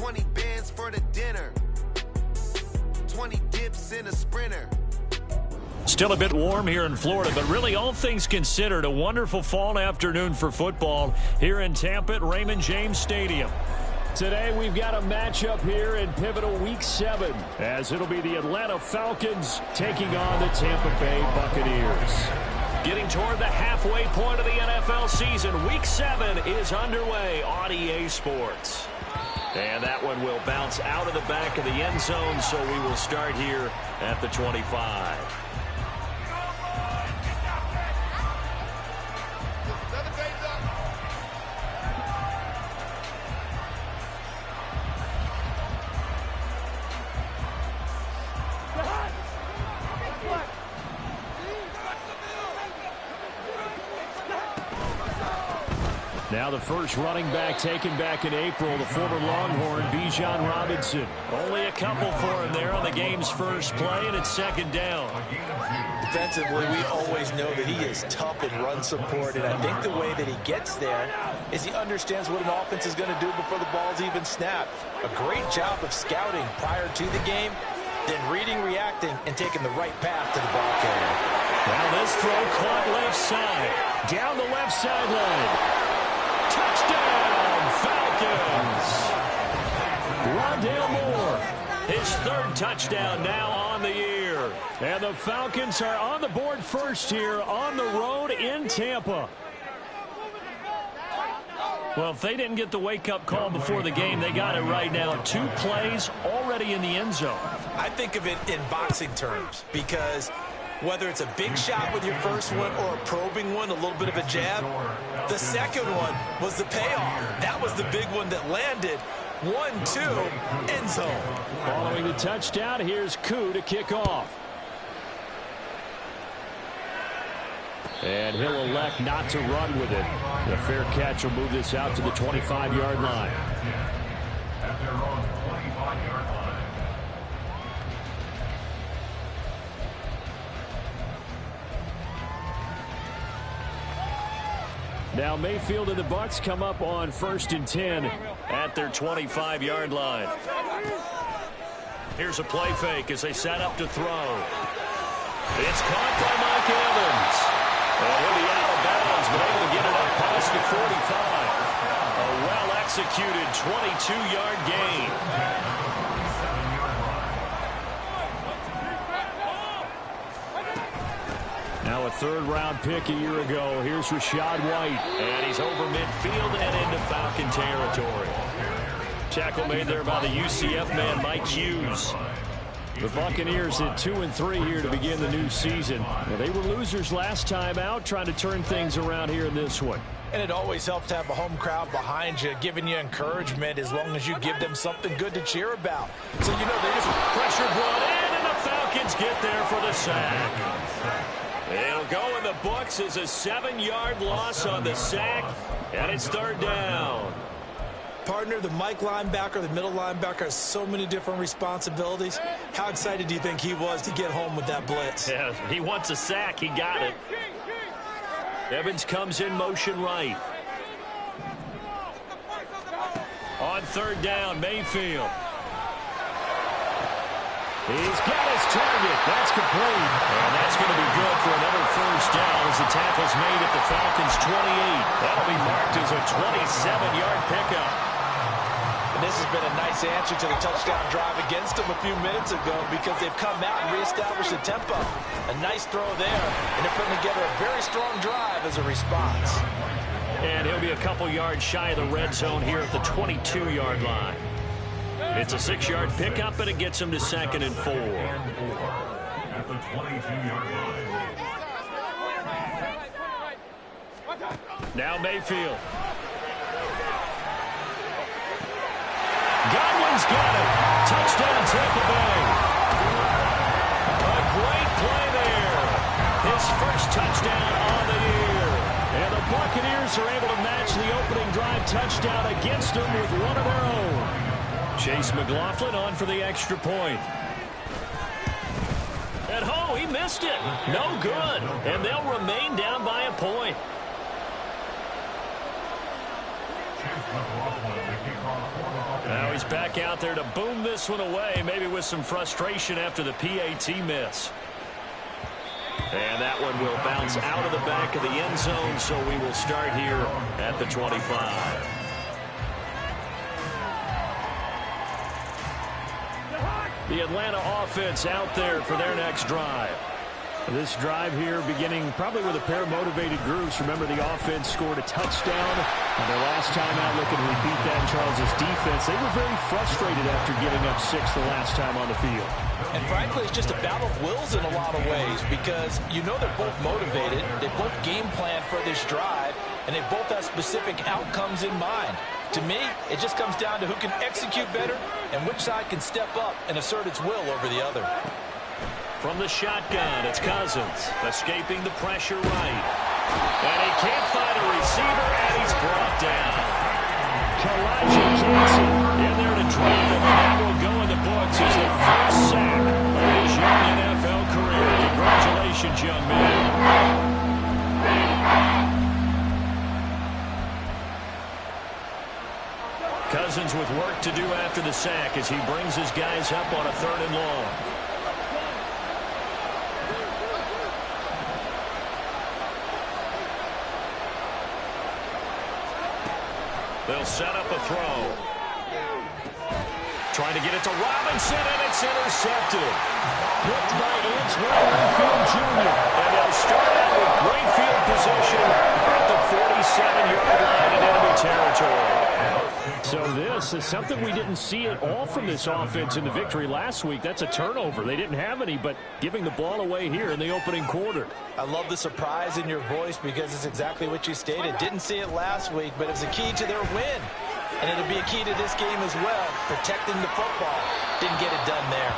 20 bands for the dinner. 20 dips in a sprinter. Still a bit warm here in Florida, but really all things considered, a wonderful fall afternoon for football here in Tampa at Raymond James Stadium. Today we've got a matchup here in pivotal Week 7, as it'll be the Atlanta Falcons taking on the Tampa Bay Buccaneers. Getting toward the halfway point of the NFL season, Week 7 is underway on EA Sports. And that one will bounce out of the back of the end zone, so we will start here at the 25. Now the first running back taken back in April, the former Longhorn, Bijan Robinson. Only a couple for him there on the game's first play, and it's second down. Defensively, we always know that he is tough in run support, and I think the way that he gets there is he understands what an offense is going to do before the ball's even snapped. A great job of scouting prior to the game, then reading, reacting, and taking the right path to the ball carrier. Now this throw caught left side, down the left sideline. Touchdown, Falcons! Rondale Moore, his third touchdown now on the year. And the Falcons are on the board first here on the road in Tampa. Well, if they didn't get the wake-up call before the game, they got it right now. 2 plays already in the end zone. I think of it in boxing terms because whether it's a big shot with your first one or a probing one, a little bit of a jab, the second one was the payoff. That was the big one that landed. 1-2, end zone. Following the touchdown, here's Koo to kick off. And he'll elect not to run with it. The fair catch will move this out to the 25-yard line. Now Mayfield and the Bucs come up on 1st and 10 at their 25-yard line. Here's a play fake as they set up to throw. It's caught by Mike Evans. And he'll be out of bounds, but able to get it up past the 45. A well-executed 22-yard gain. Now a third-round pick a year ago. Here's Rachaad White. And he's over midfield and into Falcon territory. Tackle made there by the UCF man, Mike Hughes. The Buccaneers at 2-3 here to begin the new season. Well, they were losers last time out, trying to turn things around here in this one. And it always helps to have a home crowd behind you, giving you encouragement as long as you give them something good to cheer about. So, you know, they just pressure brought in, and the Falcons get there for the sack. It'll go in the books as a 7-yard loss on the sack, and it's third down. Partner, the Mike linebacker, the middle linebacker has so many different responsibilities. How excited do you think he was to get home with that blitz? Yeah, he wants a sack. He got it. Evans comes in motion right. On third down, Mayfield. He's got his target. That's complete. And that's going to be good for another first down as the tackle's made at the Falcons' 28. That'll be marked as a 27-yard pickup. And this has been a nice answer to the touchdown drive against them a few minutes ago because they've come out and reestablished the tempo. A nice throw there, and they're putting together a very strong drive as a response. And he'll be a couple yards shy of the red zone here at the 22-yard line. It's a 6-yard pickup, and it gets him to 2nd and 4. At the 22-yard line. Now Mayfield. Godwin's got it. Touchdown, Tampa Bay. A great play there. His first touchdown on the year. And the Buccaneers are able to match the opening drive touchdown against them with one of their own. Chase McLaughlin on for the extra point. And he missed it. No good. And they'll remain down by a point. Now he's back out there to boom this one away, maybe with some frustration after the PAT miss. And that one will bounce out of the back of the end zone, so we will start here at the 25. The Atlanta offense out there for their next drive. This drive here beginning probably with a pair of motivated groups. Remember, the offense scored a touchdown. And their last time out looking to repeat that in Charles' defense. They were very frustrated after giving up 6 the last time on the field. And frankly, it's just a battle of wills in a lot of ways because you know they're both motivated. They both game plan for this drive, and they both have specific outcomes in mind. To me, it just comes down to who can execute better and which side can step up and assert its will over the other. From the shotgun, it's Cousins, escaping the pressure right. And he can't find a receiver, and he's brought down. Elijah Johnson in there to drop him, and that will go in the books as the first sack of his young NFL career. Congratulations, young man. Cousins with work to do after the sack as he brings his guys up on a 3rd and long. They'll set up a throw. Trying to get it to Robinson, and it's intercepted. Picked by Antoine Winfield Jr. And they'll start out with great field position at the 47-yard line in enemy territory. So this is something we didn't see at all from this offense in the victory last week. That's a turnover. They didn't have any, but giving the ball away here in the opening quarter. I love the surprise in your voice because it's exactly what you stated. Didn't see it last week, but it was a key to their win. And it'll be a key to this game as well, protecting the football. Didn't get it done there.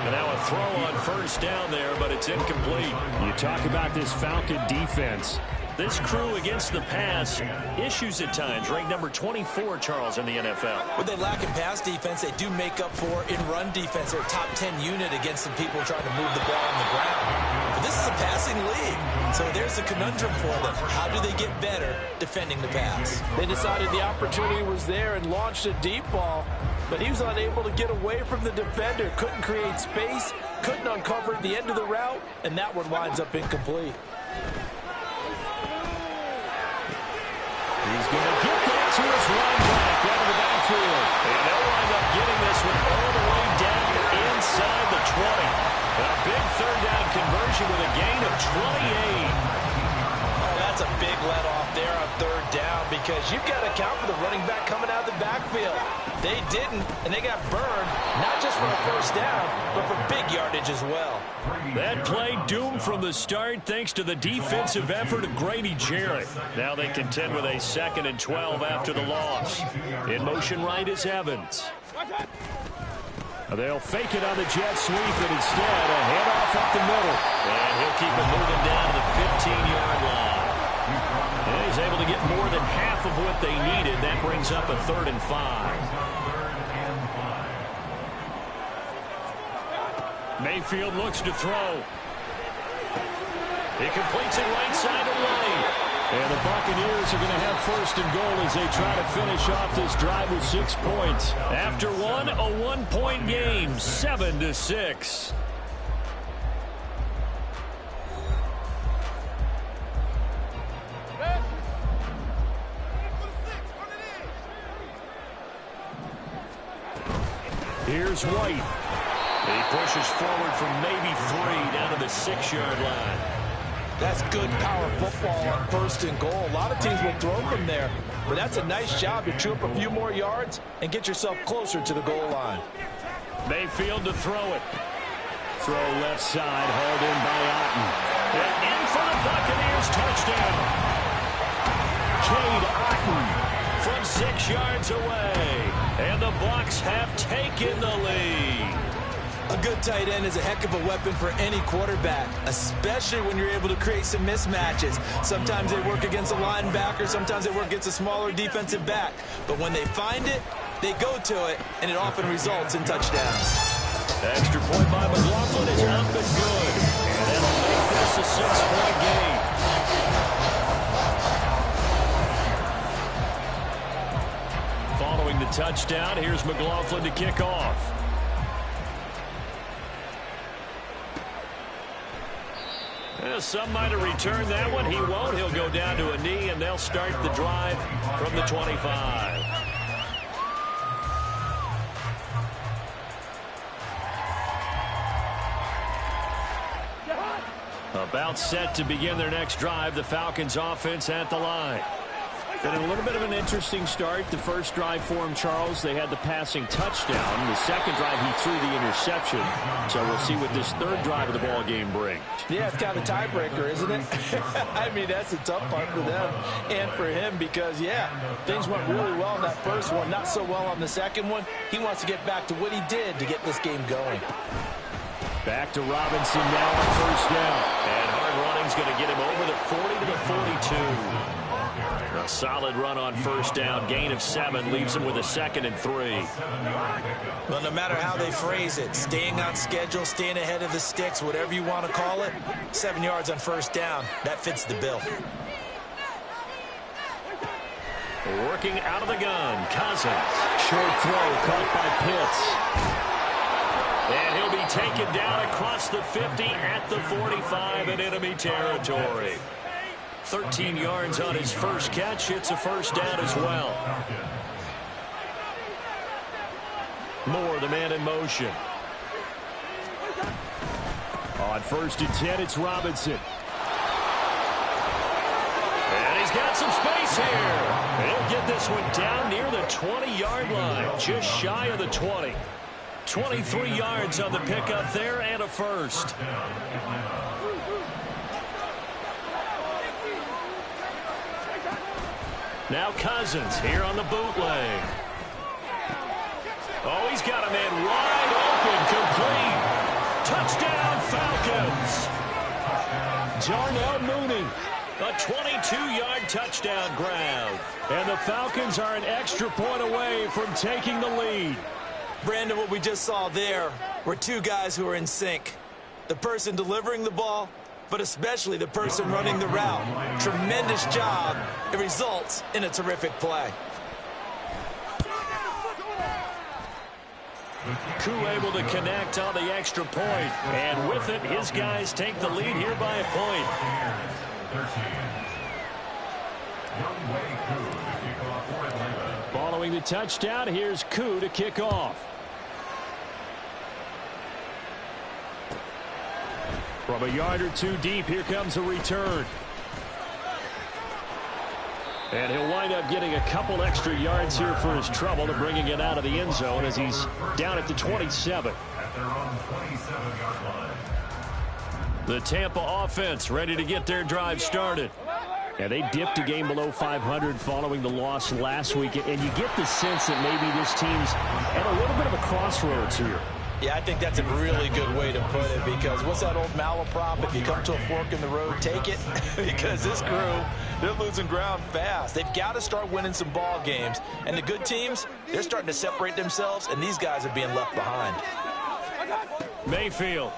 And now a throw on first down there, but it's incomplete. You talk about this Falcon defense. This crew against the pass, issues at times, ranked number 24, Charles, in the NFL. When they lack in pass defense, they do make up for in run defense. They're a top 10 unit against some people trying to move the ball on the ground. But this is a passing league, so there's a conundrum for them. How do they get better defending the pass? They decided the opportunity was there and launched a deep ball, but he was unable to get away from the defender, couldn't create space, couldn't uncover the end of the route, and that one winds up incomplete. He's going to get that to his running back out of the backfield. And they'll wind up getting this one all the way down inside the 20. And a big 3rd down conversion with a gain of 28. Oh, that's a big let off there on 3rd down because you've got to account for the running back coming out of the backfield. They didn't, and they got burned, not just for a 1st down, but for big yardage as well. That play doomed from the start thanks to the defensive effort of Grady Jarrett. Now they contend with a 2nd and 12 after the loss. In motion right is Evans. They'll fake it on the jet sweep, and instead a handoff up the middle. And he'll keep it moving down to the 15-yard line. And he's able to get more than half of what they needed. That brings up a 3rd and 5. Mayfield looks to throw. He completes it right side of lane. And the Buccaneers are going to have 1st and goal as they try to finish off this drive with 6 points. After one, a 1-point game, 7-6. Here's White. He pushes forward from maybe 3 down to the 6-yard line. That's good power football on 1st and goal. A lot of teams will throw from there, but that's a nice job to chew up a few more yards and get yourself closer to the goal line. Mayfield to throw it. Throw left side, hauled in by Otten. And in for the Buccaneers, touchdown. Cade Otten from 6 yards away. And the Bucs have taken the lead. A good tight end is a heck of a weapon for any quarterback, especially when you're able to create some mismatches. Sometimes they work against a linebacker, sometimes they work against a smaller defensive back. But when they find it, they go to it, and it often results in touchdowns. Extra point by McLaughlin is up and good. And that'll make this a 6-point game. Following the touchdown. Here's McLaughlin to kick off. Some might have returned that one. He won't. He'll go down to a knee, and they'll start the drive from the 25. About set to begin their next drive. The Falcons offense at the line. Been a little bit of an interesting start. The first drive for him, Charles, they had the passing touchdown. The second drive, he threw the interception. So we'll see what this third drive of the ball game brings. Yeah, it's kind of a tiebreaker, isn't it? I mean, that's the tough part for them and for him because, yeah, things went really well in that first one, not so well on the second one. He wants to get back to what he did to get this game going. Back to Robinson now on first down. And hard running's going to get him over the 40 to the 42. A solid run on first down. Gain of 7 leaves him with a 2nd and 3. Well, no matter how they phrase it, staying on schedule, staying ahead of the sticks, whatever you want to call it, 7 yards on first down, that fits the bill. Working out of the gun, Cousins. Short throw caught by Pitts. And he'll be taken down across the 50 at the 45 in enemy territory. 13 yards on his first catch. It's a first down as well. Moore, the man in motion. On 1st and 10, it's Robinson. And he's got some space here. He'll get this one down near the 20-yard line, just shy of the 20. 23 yards on the pickup there and a first. Now Cousins here on the bootleg. Oh, he's got a man wide open, complete. Touchdown, Falcons. Darnell Mooney, a 22-yard touchdown grab. And the Falcons are an extra point away from taking the lead. Brandon, what we just saw there were two guys who are in sync. The person delivering the ball, but especially the person running the route. Tremendous job. It results in a terrific play. Koo able to connect on the extra point. And with it, his guys take the lead here by a point. Following the touchdown, here's Koo to kick off. From a yard or two deep, here comes a return. And he'll wind up getting a couple extra yards here for his trouble to bringing it out of the end zone as he's down at the 27. The Tampa offense ready to get their drive started. And they dipped a game below 500 following the loss last week. And you get the sense that maybe this team's at a little bit of a crossroads here. Yeah, I think that's a really good way to put it because what's that old malaprop? If you come to a fork in the road, take it. Because this crew, they're losing ground fast. They've got to start winning some ball games. And the good teams, they're starting to separate themselves, and these guys are being left behind. Mayfield.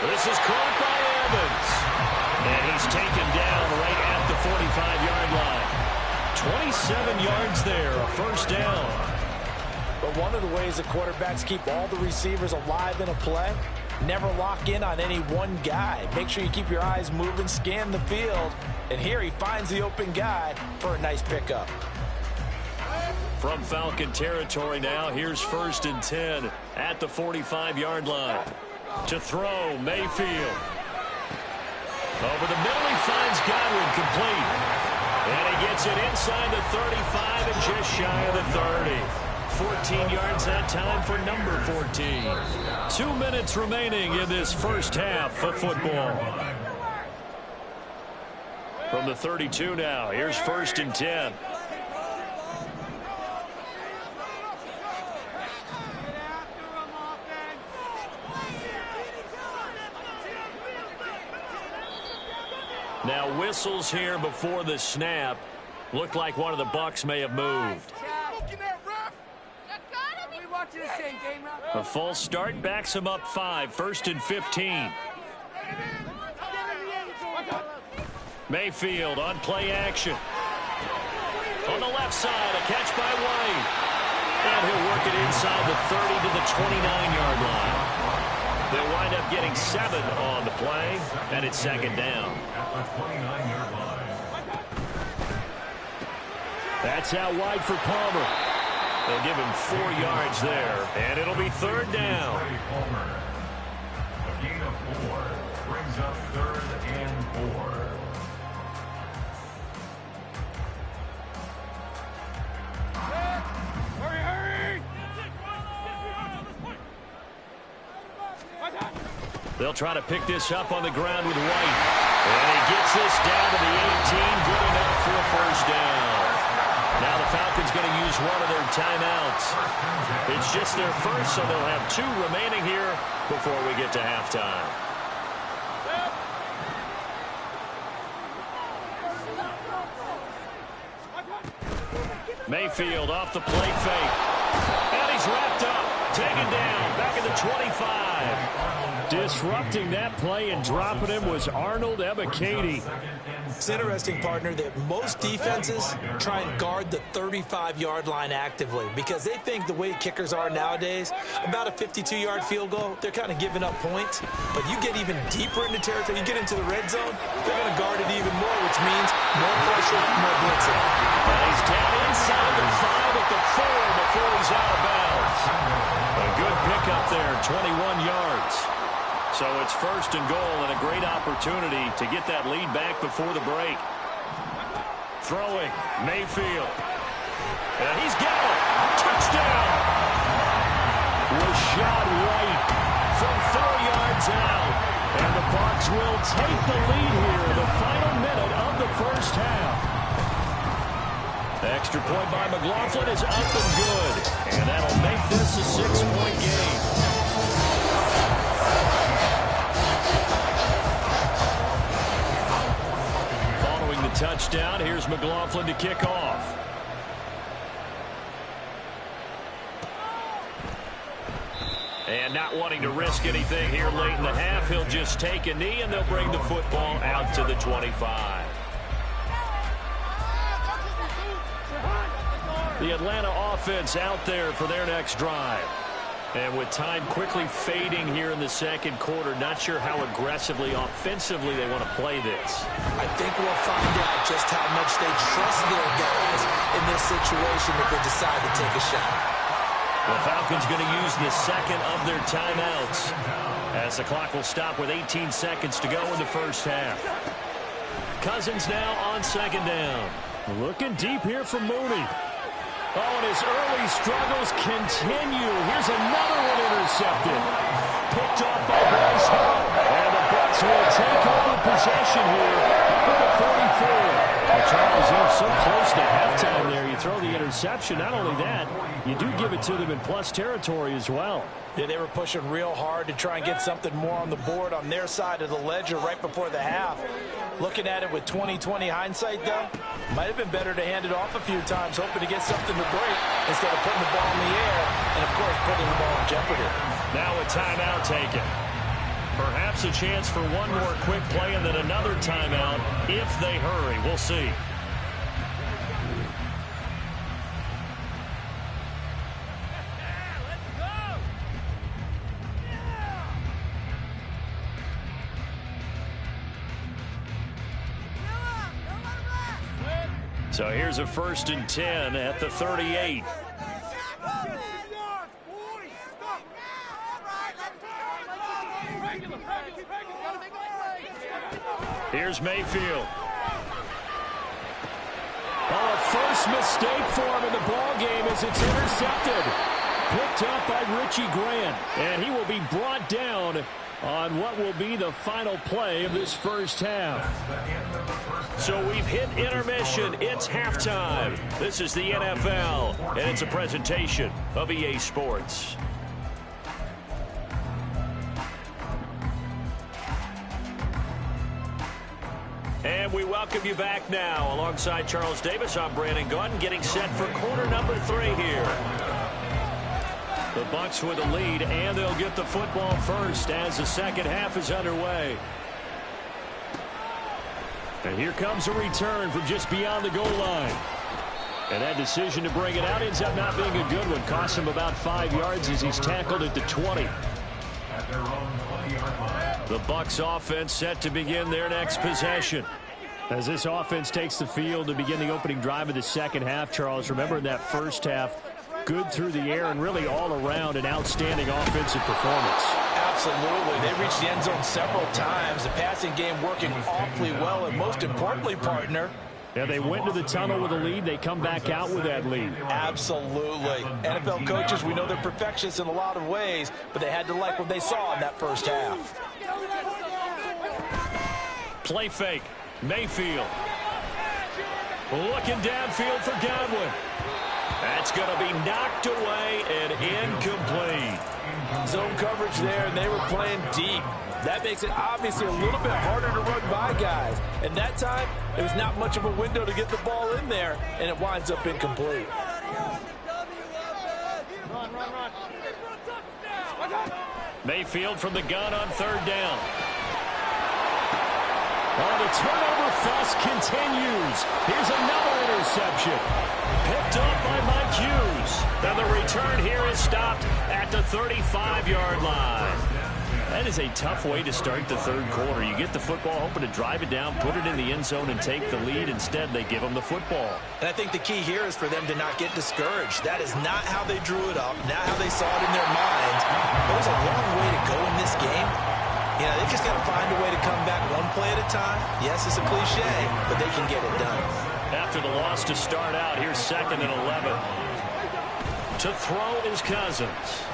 This is caught by Evans. And he's taken down right at the 45-yard line. 27 yards there, a first down. But one of the ways the quarterbacks keep all the receivers alive in a play, never lock in on any one guy. Make sure you keep your eyes moving, scan the field. And here he finds the open guy for a nice pickup. From Falcon territory now, here's 1st and 10 at the 45-yard line. To throw, Mayfield. Over the middle, he finds Godwin complete. And he gets it inside the 35 and just shy of the 30. 14 yards that time for number 14. 2 minutes remaining in this first half of football. From the 32 now, here's 1st and 10. Now whistles here before the snap. Looked like one of the Bucs may have moved. A false start backs him up 5. 1st and 15. Mayfield on play action. left side. A catch by White. And he'll work it inside the 30 to the 29-yard line. They'll wind up getting 7 on the play, and it's second down. That's out wide for Palmer. They'll give him 4 yards there, and it'll be third down. A gain of 4 brings up 3rd and 4. They'll try to pick this up on the ground with White. And he gets this down to the 18. Good enough for a first down. Now the Falcons going to use one of their timeouts. It's just their first, so they'll have 2 remaining here before we get to halftime. Mayfield off the play fake. And he's wrapped up. Taken down. Back at the 25. Disrupting that play and dropping him was Arnold Ebiketie. It's interesting, partner, that most defenses try and guard the 35-yard line actively because they think the way kickers are nowadays, about a 52-yard field goal, they're kind of giving up points. But you get even deeper into territory, you get into the red zone, they're going to guard it even more, which means more pressure, more blitzing. And he's down inside the 5 at the 4 before he's out of bounds. A good pickup there, 21 yards. So it's first and goal and a great opportunity to get that lead back before the break. Throwing, Mayfield. And he's got it. Touchdown. Rashad White from 4 yards out. And the Bucs will take the lead here in the final minute of the first half. Extra point by McLaughlin is up and good. And that'll make this a 6-point game. Touchdown. Here's McLaughlin to kick off. And not wanting to risk anything here late in the half, he'll just take a knee and they'll bring the football out to the 25. The Atlanta offense out there for their next drive. And with time quickly fading here in the second quarter, not sure how aggressively, offensively they want to play this. I think we'll find out just how much they trust their guys in this situation if they decide to take a shot. The Falcons going to use the second of their timeouts as the clock will stop with 18 seconds to go in the first half. Cousins now on second down. Looking deep here for Mooney. Oh, and his early struggles continue. Here's another one intercepted. Picked off by Bryce Hall. And the Bucs will take over possession here up at the 44. Well, Charles, you're so close to halftime there. You throw the interception. Not only that, you do give it to them in plus territory as well. Yeah, they were pushing real hard to try and get something more on the board on their side of the ledger right before the half. Looking at it with 20/20 hindsight, though, might have been better to hand it off a few times, hoping to get something to break instead of putting the ball in the air and, of course, putting the ball in jeopardy. Now a timeout taken. Perhaps a chance for one more quick play and then another timeout if they hurry. We'll see. So here's a 1st and 10 at the 38. Here's Mayfield. Oh, a first mistake for him in the ball game as it's intercepted. Picked up by Richie Grant. And he will be brought down on what will be the final play of this first half. So we've hit intermission. It's halftime. This is the NFL, and it's a presentation of EA Sports. And we welcome you back now. Alongside Charles Davis, I'm Brandon Gaudin, getting set for quarter number 3 here. The Bucs with a lead, and they'll get the football first as the second half is underway. And here comes a return from just beyond the goal line. And that decision to bring it out ends up not being a good one. Cost him about 5 yards as he's tackled at the 20. At their own 20-yard line. The Bucs offense set to begin their next possession. As this offense takes the field to begin the opening drive of the second half, Charles, remember in that first half, good through the air and really all around an outstanding offensive performance. Absolutely. They reached the end zone several times. The passing game working awfully well, and most importantly, partner, yeah, they went to the tunnel with a lead. They come back out with that lead. Absolutely. NFL coaches, we know they're perfectionists in a lot of ways, but they had to like what they saw in that first half. Play fake. Mayfield. Looking downfield for Godwin. That's going to be knocked away and incomplete. Zone coverage there, and they were playing deep. That makes it obviously a little bit harder to run by guys. And that time, there was not much of a window to get the ball in there, and it winds up incomplete. Mayfield from the gun on third down. Oh, the turnover fuss continues. Here's another interception. Picked up by Mike Hughes. And the return here is stopped at the 35-yard line. That is a tough way to start the third quarter. You get the football, hoping to drive it down, put it in the end zone, and take the lead. Instead, they give them the football. And I think the key here is for them to not get discouraged. That is not how they drew it up, not how they saw it in their minds. There's a long way to go in this game. You know, they just got to find a way to come back one play at a time. Yes, it's a cliche, but they can get it done. After the loss to start out, here's 2nd and 11. To throw is Cousins.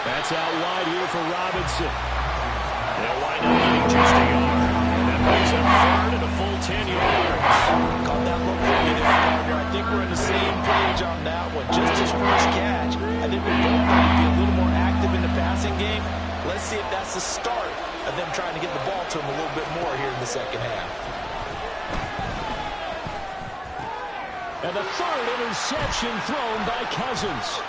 That's out wide here for Robinson. They'll wind up getting just a yard. That brings up 3rd and a full 10 yards. Call that look for me there, partner. I think we're on the same page on that one. Just his first catch. I think we both want to be a little more active in the passing game. Let's see if that's the start of them trying to get the ball to him a little bit more here in the second half. And the 3rd interception thrown by Cousins.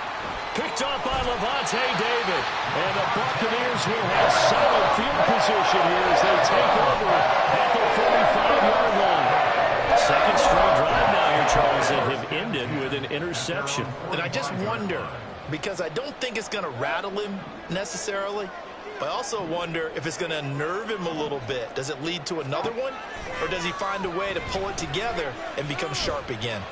Picked up by Levante David. And the Buccaneers will have solid field position here as they take over at the 45-yard line. Second straight drive now here, Charles, that have ended with an interception. And I just wonder, because I don't think it's going to rattle him necessarily, but I also wonder if it's going to unnerve him a little bit. Does it lead to another one, or does he find a way to pull it together and become sharp again?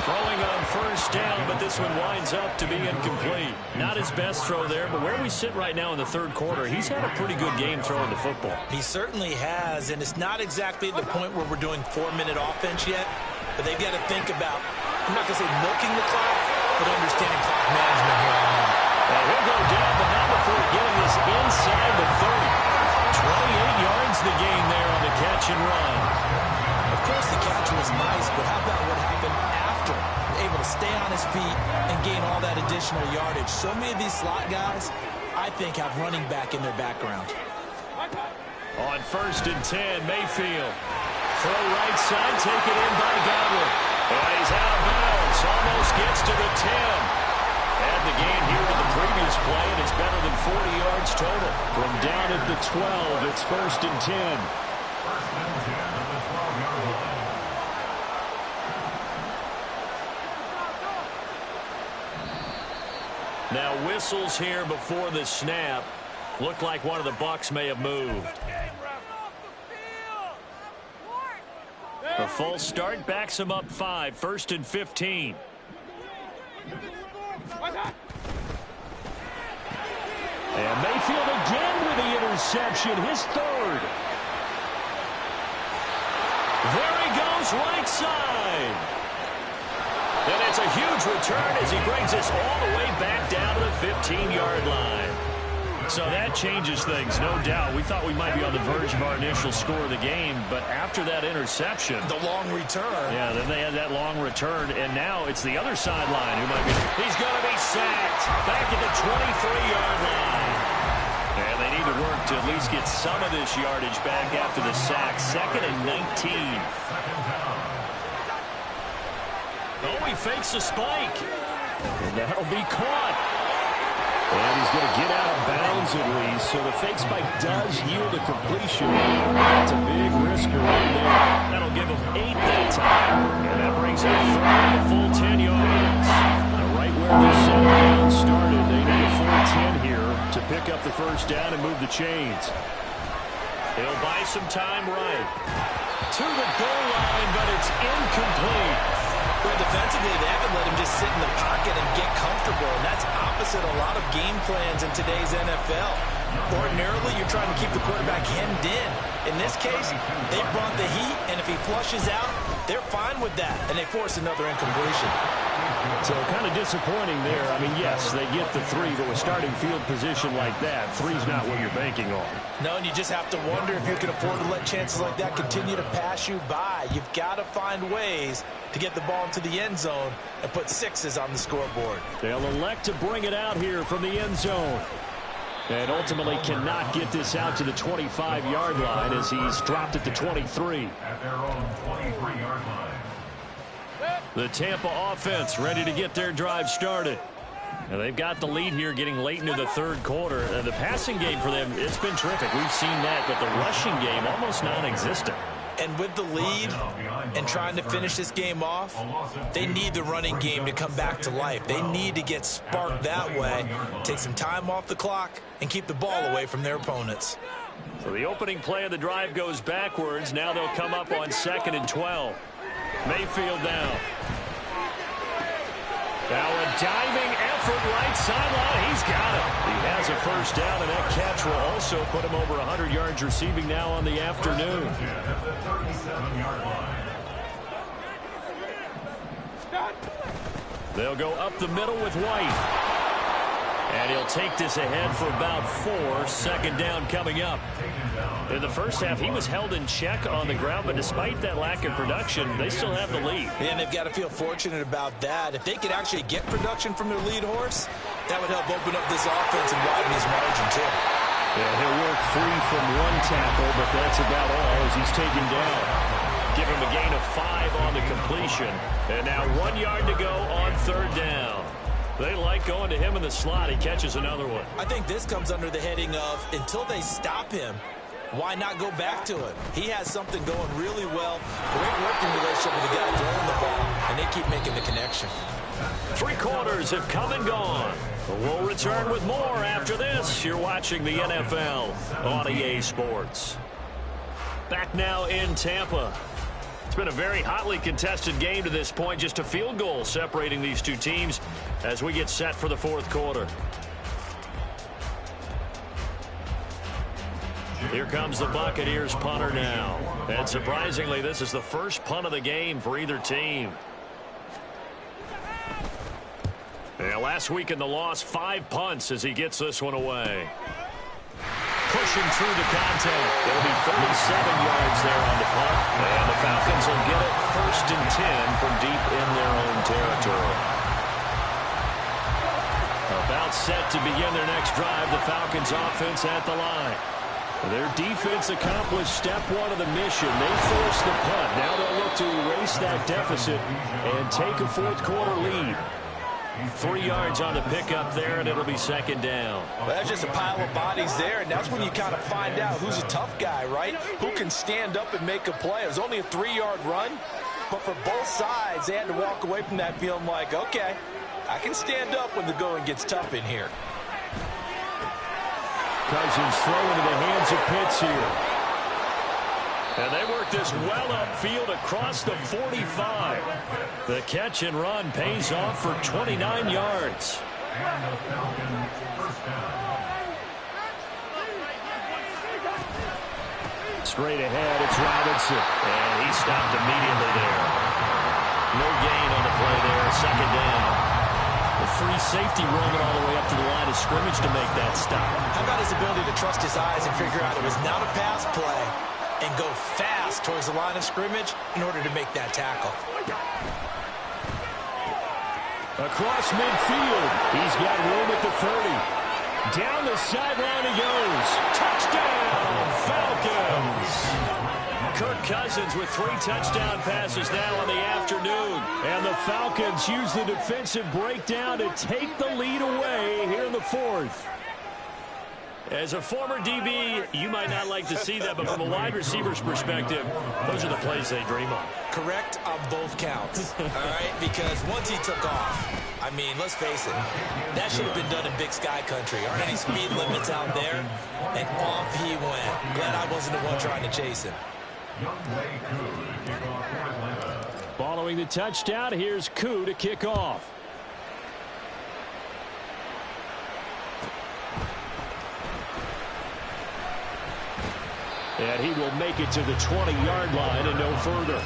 Throwing on first down, but this one winds up to be incomplete. Not his best throw there, but where we sit right now in the third quarter, he's had a pretty good game throwing the football. He certainly has, and it's not exactly at the point where we're doing 4-minute offense yet, but they've got to think about, I'm not going to say milking the clock, but understanding clock management here on out. He'll go down, but not before getting this inside the 30. 28 yards the gain there on the catch and run. Of course, the catch was nice, but how about what happened after? Able to stay on his feet and gain all that additional yardage. So many of these slot guys, I think, have running back in their background. On 1st and 10, Mayfield. Throw right side, take it in by Godwin. And he's out of bounds. Almost gets to the 10. Add the gain here to the previous play, and it's better than 40 yards total. From down at the 12, it's 1st and 10. 1st and 10 at the 12-yard line. Now whistles here before the snap. Looked like one of the Bucs may have moved. A false start backs him up 5. 1st and 15. And Mayfield again with the interception, his 3rd. There he goes, right side. And it's a huge return as he brings us all the way back down to the 15-yard line. So that changes things, no doubt. We thought we might be on the verge of our initial score of the game, but after that interception, The long return. yeah, then they had that long return, and now it's the other sideline who might be. He's going to be sacked back at the 23-yard line. And they need to work to at least get some of this yardage back after the sack. 2nd and 19. Oh, he fakes a spike. And that'll be caught. And he's going to get out of bounds at least. So the fake spike does yield a completion. That's a big risker right there. That'll give him 8 that time. brings up third and a full 10 yards. Now, right where this down started, they need a full 10 here to pick up the first down and move the chains. He'll buy some time right to the goal line, but it's incomplete. Well, defensively, they haven't let him just sit in the pocket and get comfortable, and that's opposite a lot of game plans in today's NFL. Ordinarily, you're trying to keep the quarterback hemmed in. In this case, they brought the heat, and if he flushes out, they're fine with that, and they force another incompletion. So kind of disappointing there. I mean, yes, they get the 3, but with starting field position like that, 3's not what you're banking on. No, and you just have to wonder if you can afford to let chances like that continue to pass you by. You've got to find ways to get the ball into the end zone and put 6s on the scoreboard. They'll elect to bring it out here from the end zone. And ultimately cannot get this out to the 25-yard line as he's dropped at the 23. At their own 23-yard line. The Tampa offense ready to get their drive started. And they've got the lead here getting late into the third quarter. And the passing game for them, it's been terrific. We've seen that, but the rushing game almost non-existent. And with the lead and trying to finish this game off, they need the running game to come back to life. They need to get sparked that way, take some time off the clock, and keep the ball away from their opponents. So the opening play of the drive goes backwards. Now they'll come up on 2nd and 12. Mayfield down. Now a diving effort right sideline. He's got it. He has a first down, and that catch will also put him over 100 yards receiving now on the afternoon. At the 37-yard line. They'll go up the middle with White. And he'll take this ahead for about 4. 2nd down coming up. In the first half, he was held in check on the ground, but despite that lack of production, they still have the lead. And they've got to feel fortunate about that. If they could actually get production from their lead horse, that would help open up this offense and widen his margin, too. Yeah, he'll work free from 1 tackle, but that's about all as he's taken down. Give him a gain of 5 on the completion. And now 1 yard to go on 3rd down. They like going to him in the slot. He catches another one. I think this comes under the heading of until they stop him, why not go back to it? He has something going really well. Great working relationship with the guy throwing the ball, and they keep making the connection. 3 quarters have come and gone. We'll return with more after this. You're watching the NFL on EA Sports. Back now in Tampa. It's been a very hotly contested game to this point. Just a field goal separating these two teams as we get set for the 4th quarter. Here comes the Buccaneers punter now. And surprisingly, this is the first punt of the game for either team. Yeah, last week in the loss, 5 punts as he gets this one away. Pushing through the contact. It'll be 37 yards there on the punt. And the Falcons will get it 1st and 10 from deep in their own territory. About set to begin their next drive. The Falcons offense at the line. Their defense accomplished step 1 of the mission. They forced the punt. Now they'll look to erase that deficit and take a 4th quarter lead. 3 yards on the pickup there, and it'll be 2nd down. Well, that's just a pile of bodies there, and that's when you kind of find out who's a tough guy, right? Who can stand up and make a play. It was only a 3-yard run, but for both sides, they had to walk away from that feeling like, okay, I can stand up when the going gets tough in here. Cousins throw into the hands of Pitts here. And they work this well upfield across the 45. The catch and run pays off for 29 yards. And the Falcons first down. Straight ahead, it's Robinson. And he stopped immediately there. No gain on the play there. 2nd down. The free safety roaming all the way up to the line of scrimmage to make that stop. How about his ability to trust his eyes and figure out it was not a pass play and go fast towards the line of scrimmage in order to make that tackle. Across midfield, he's got room at the 30. Down the sideline he goes. Touchdown, Falcons! Kirk Cousins with 3 touchdown passes now on the afternoon. And the Falcons use the defensive breakdown to take the lead away here in the 4th. As a former DB, you might not like to see that, but from a wide receiver's perspective, those are the plays they dream of. Correct on both counts, all right? Because once he took off, I mean, let's face it, that should have been done in Big Sky country. Aren't any speed limits out there? And off he went. Glad I wasn't the one trying to chase him. Following the touchdown, here's Koo to kick off. And he will make it to the 20-yard line and no further.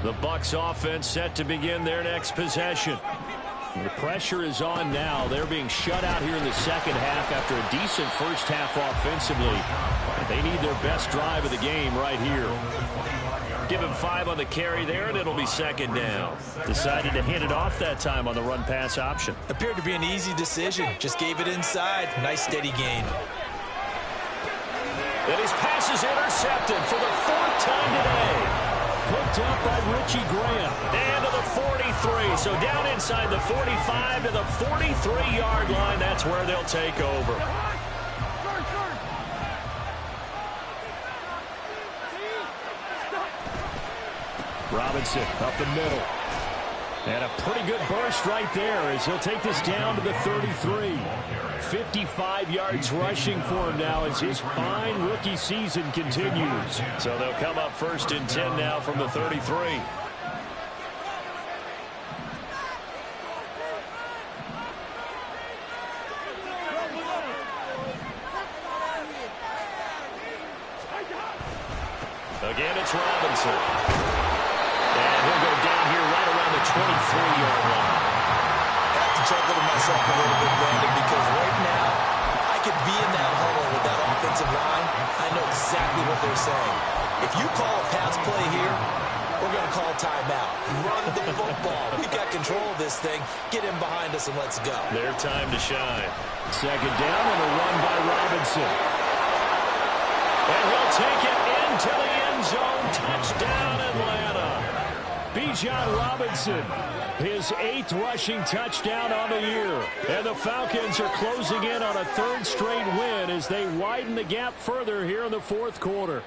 The Bucs offense set to begin their next possession. The pressure is on now. They're being shut out here in the second half after a decent first half offensively. They need their best drive of the game right here. Give him 5 on the carry there, and it'll be second down. Decided to hand it off that time on the run-pass option. Appeared to be an easy decision. Just gave it inside. Nice steady gain. And his pass is intercepted for the 4th time today. Picked up by Richie Graham. And to the 43. So down inside the 45 to the 43-yard line. That's where they'll take over. Robinson up the middle. And a pretty good burst right there as he'll take this down to the 33. 55 yards rushing for him now as his fine rookie season continues. So they'll come up 1st and 10 now from the 33. Again, it's Robinson. And he'll go down here right around the 23-yard line. I have to chuckle to myself a little bit, Brandon, because right now I could be in that huddle with that offensive line. I know exactly what they're saying. If you call a pass play here, we're going to call timeout. Run the football. We've got control of this thing. Get him behind us and let's go. Their time to shine. Second down and a run by Robinson. And he'll take it into the end zone. Touchdown, Atlanta. Bijan Robinson, his 8th rushing touchdown on the year. And the Falcons are closing in on a 3rd straight win as they widen the gap further here in the 4th quarter.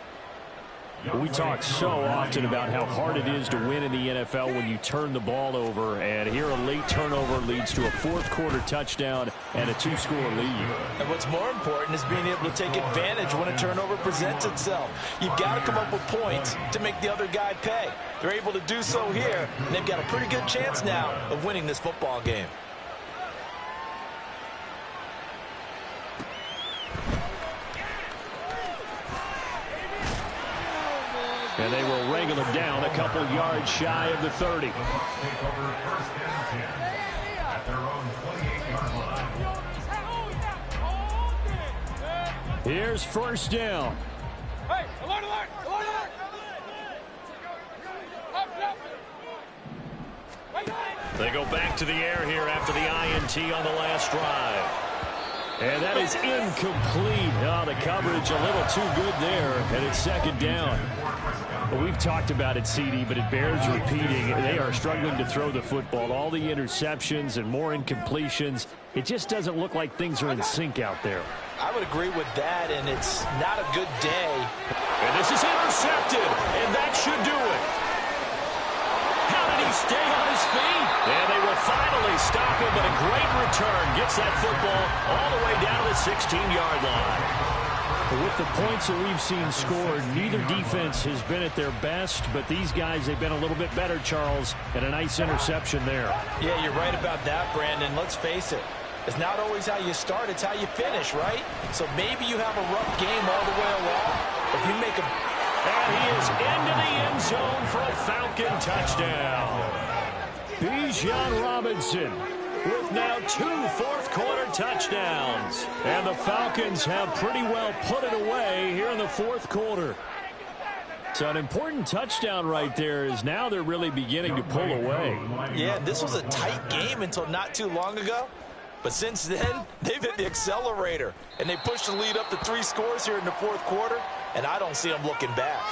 We talk so often about how hard it is to win in the NFL when you turn the ball over, and here a late turnover leads to a 4th quarter touchdown and a 2-score lead. And what's more important is being able to take advantage when a turnover presents itself. You've got to come up with points to make the other guy pay. They're able to do so here, and they've got a pretty good chance now of winning this football game. And they will wrangle him down a couple yards shy of the 30. Here's 1st down. They go back to the air here after the INT on the last drive. And that is incomplete. Oh, the coverage a little too good there, and it's second down. Well, we've talked about it, CD, but it bears repeating. They are struggling to throw the football. All the interceptions and more incompletions. It just doesn't look like things are in sync out there. I would agree with that, and it's not a good day. And this is intercepted, and that should do it. How did he stay on his feet? And they will finally stop him, but a great return gets that football all the way down to the 16-yard line. With the points that we've seen scored, neither defense has been at their best, but these guys, they've been a little bit better, Charles, and a nice interception there. Yeah, you're right about that, Brandon. Let's face it. It's not always how you start, it's how you finish, right? So maybe you have a rough game all the way along. If you make a... And he is into the end zone for a Falcon touchdown. Bijan Robinson with now 2 fourth-quarter touchdowns. And the Falcons have pretty well put it away here in the 4th quarter. So an important touchdown right there is now they're really beginning to pull away. Yeah, this was a tight game until not too long ago. But since then, they've hit the accelerator. And they pushed the lead up to 3 scores here in the 4th quarter. And I don't see them looking back.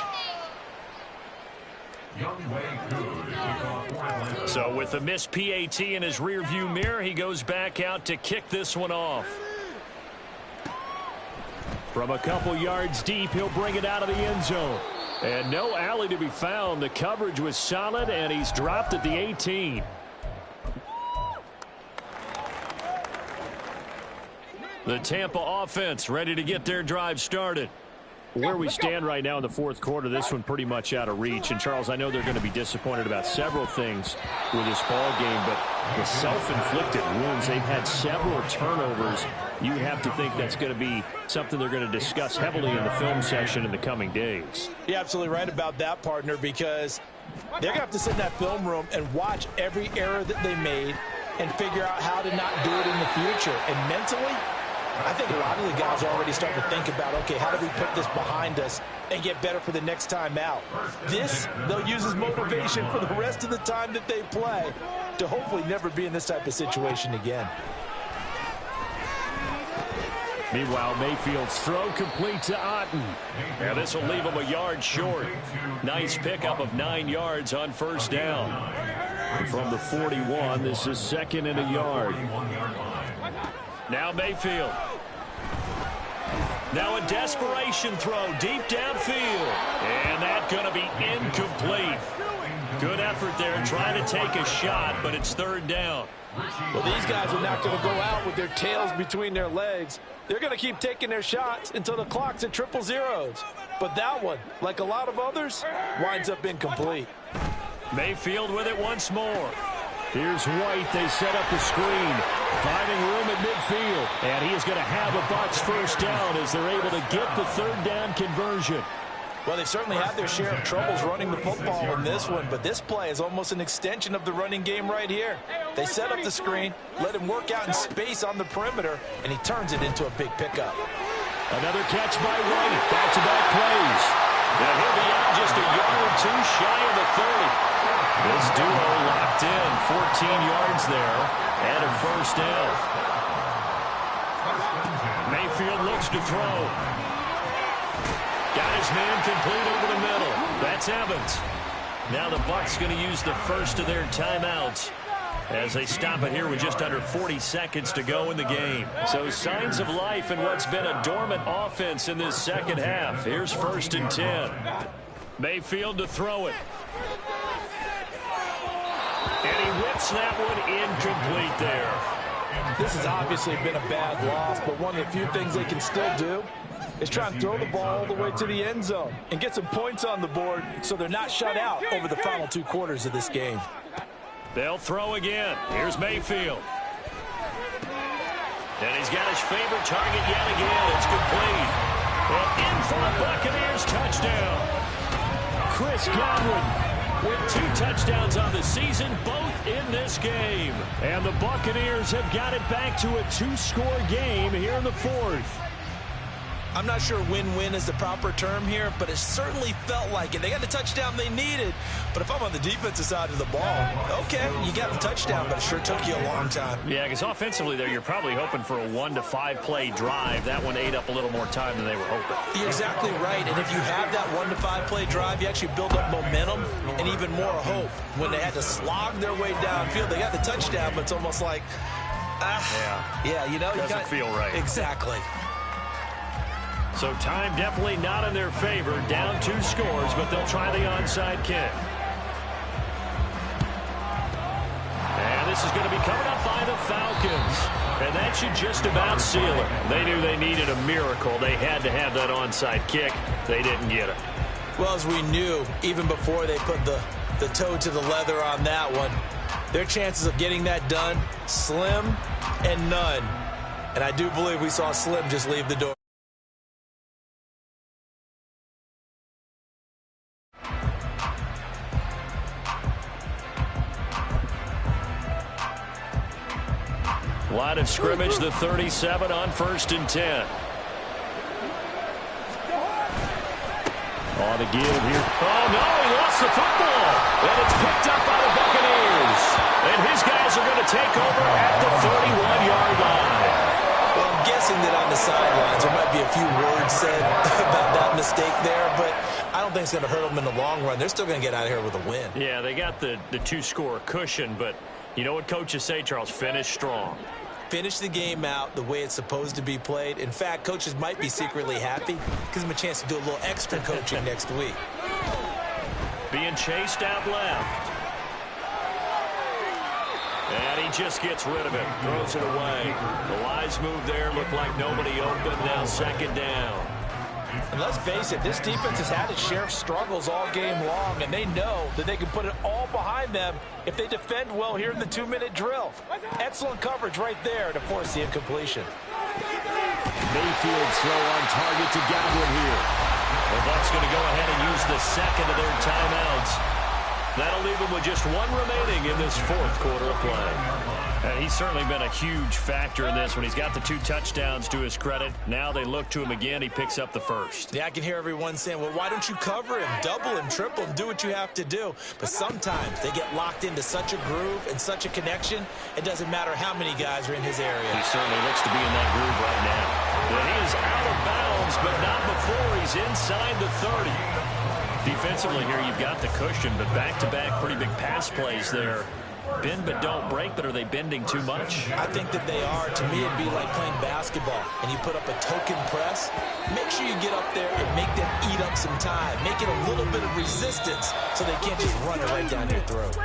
So with the missed PAT in his rearview mirror, he goes back out to kick this one off. From a couple yards deep, he'll bring it out of the end zone. And no alley to be found. The coverage was solid, and he's dropped at the 18. The Tampa offense ready to get their drive started. Where we stand right now in the fourth quarter, this one pretty much out of reach. And, Charles, I know they're going to be disappointed about several things with this ball game, but the self-inflicted wounds, they've had several turnovers. You have to think that's going to be something they're going to discuss heavily in the film session in the coming days. You're absolutely right about that, partner, because they're going to have to sit in that film room and watch every error that they made and figure out how to not do it in the future. And mentally, I think a lot of the guys are already starting to think about, okay, how do we put this behind us and get better for the next time out? This, they'll use as motivation for the rest of the time that they play to hopefully never be in this type of situation again. Meanwhile, Mayfield's throw complete to Otten. Now this will leave him a yard short. Nice pickup of 9 yards on first down. And from the 41, this is 2nd and a yard. Now Mayfield. Now a desperation throw deep downfield. And that's going to be incomplete. Good effort there trying to take a shot, but it's 3rd down. Well, these guys are not going to go out with their tails between their legs. They're going to keep taking their shots until the clock's at 0-0. But that one, like a lot of others, winds up incomplete. Mayfield with it once more. Here's White. They set up the screen. Finding room at midfield. And he is going to have a Bucs first down as they're able to get the 3rd down conversion. Well, they certainly had their share of troubles running the football in this one, but this play is almost an extension of the running game right here. They set up the screen, let him work out in space on the perimeter, and he turns it into a big pickup. Another catch by White. Back-to-back plays. Now he'll be out just a yard or two shy of the 30. This duo locked in. 14 yards there and a first down. Mayfield looks to throw. Got his man complete over the middle. That's Evans. Now the Bucs going to use the first of their timeouts as they stop it here with just under 40 seconds to go in the game. So signs of life in what's been a dormant offense in this second half. Here's 1st and 10. Mayfield to throw it. And he whips that one incomplete there. This has obviously been a bad loss, but one of the few things they can still do is try and throw the ball all the way to the end zone and get some points on the board so they're not shut out over the final 2 quarters of this game. They'll throw again. Here's Mayfield. And he's got his favorite target yet again. It's complete. And in for a Buccaneers touchdown. Chris Godwin with 2 touchdowns on the season, both in this game. And the Buccaneers have got it back to a 2-score game here in the 4th. I'm not sure win-win is the proper term here, but it certainly felt like it. They got the touchdown they needed, but if I'm on the defensive side of the ball, okay, you got the touchdown, but it sure took you a long time. Yeah, because offensively there, you're probably hoping for a 1 to 5 play drive. That one ate up a little more time than they were hoping. You're exactly right, and if you have that 1 to 5 play drive, you actually build up momentum and even more hope. When they had to slog their way downfield, they got the touchdown, but it's almost like, yeah, you know, doesn't feel right. Exactly. So time definitely not in their favor. Down 2 scores, but they'll try the onside kick. And this is going to be covered up by the Falcons. And that should just about seal it. They knew they needed a miracle. They had to have that onside kick. They didn't get it. Well, as we knew, even before they put the toe to the leather on that one, their chances of getting that done, slim and none. And I do believe we saw Slim just leave the door. Line of scrimmage, the 37 on 1st and 10. On the give here. Oh, no, he lost the football. And it's picked up by the Buccaneers. And his guys are going to take over at the 31-yard line. Well, I'm guessing that on the sidelines there might be a few words said about that mistake there, but I don't think it's going to hurt them in the long run. They're still going to get out of here with a win. Yeah, they got the two-score cushion, but you know what coaches say, Charles? Finish strong. Finish the game out the way it's supposed to be played. In fact, coaches might be secretly happy. Gives them a chance to do a little extra coaching next week. Being chased out left. And he just gets rid of it. Throws it away. The wise move there. Looked like nobody open. Now second down. And let's face it, this defense has had its share of struggles all game long, and they know that they can put it all behind them if they defend well here in the 2-minute drill. Excellent coverage right there to force the incompletion. Mayfield throw on target to Godwin here. The Bucs going to go ahead and use the second of their timeouts. That'll leave them with just one remaining in this fourth quarter of play. And he's certainly been a huge factor in this when he's got the 2 touchdowns to his credit. Now they look to him again. He picks up the first. Yeah, I can hear everyone saying, well, why don't you cover him, double him, triple him, do what you have to do. But sometimes they get locked into such a groove and such a connection, it doesn't matter how many guys are in his area. He certainly looks to be in that groove right now. And he is out of bounds, but not before he's inside the 30. Defensively here, you've got the cushion, but back-to-back pretty big pass plays there. Bend but don't break, but are they bending too much? I think that they are. To me, it'd be like playing basketball, and you put up a token press. Make sure you get up there and make them eat up some time. Make it a little bit of resistance so they can't just run it right down your throat.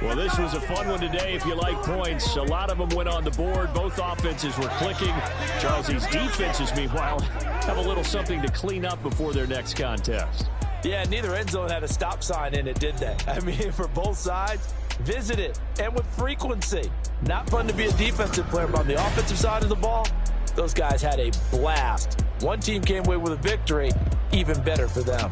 Well, this was a fun one today if you like points. A lot of them went on the board. Both offenses were clicking. Charles, these defenses, meanwhile, have a little something to clean up before their next contest. Yeah, neither end zone had a stop sign in it, did they? I mean, for both sides, visit it, and with frequency. Not fun to be a defensive player, but on the offensive side of the ball, those guys had a blast. One team came away with a victory, even better for them.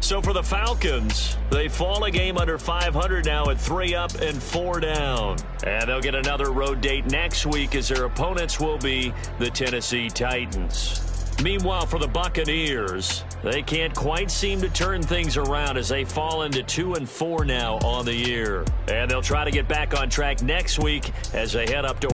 So for the Falcons, they fall a game under 500 now at 3 up and 4 down. And they'll get another road date next week as their opponents will be the Tennessee Titans. Meanwhile, for the Buccaneers, they can't quite seem to turn things around as they fall into 2-4 now on the year. And they'll try to get back on track next week as they head up to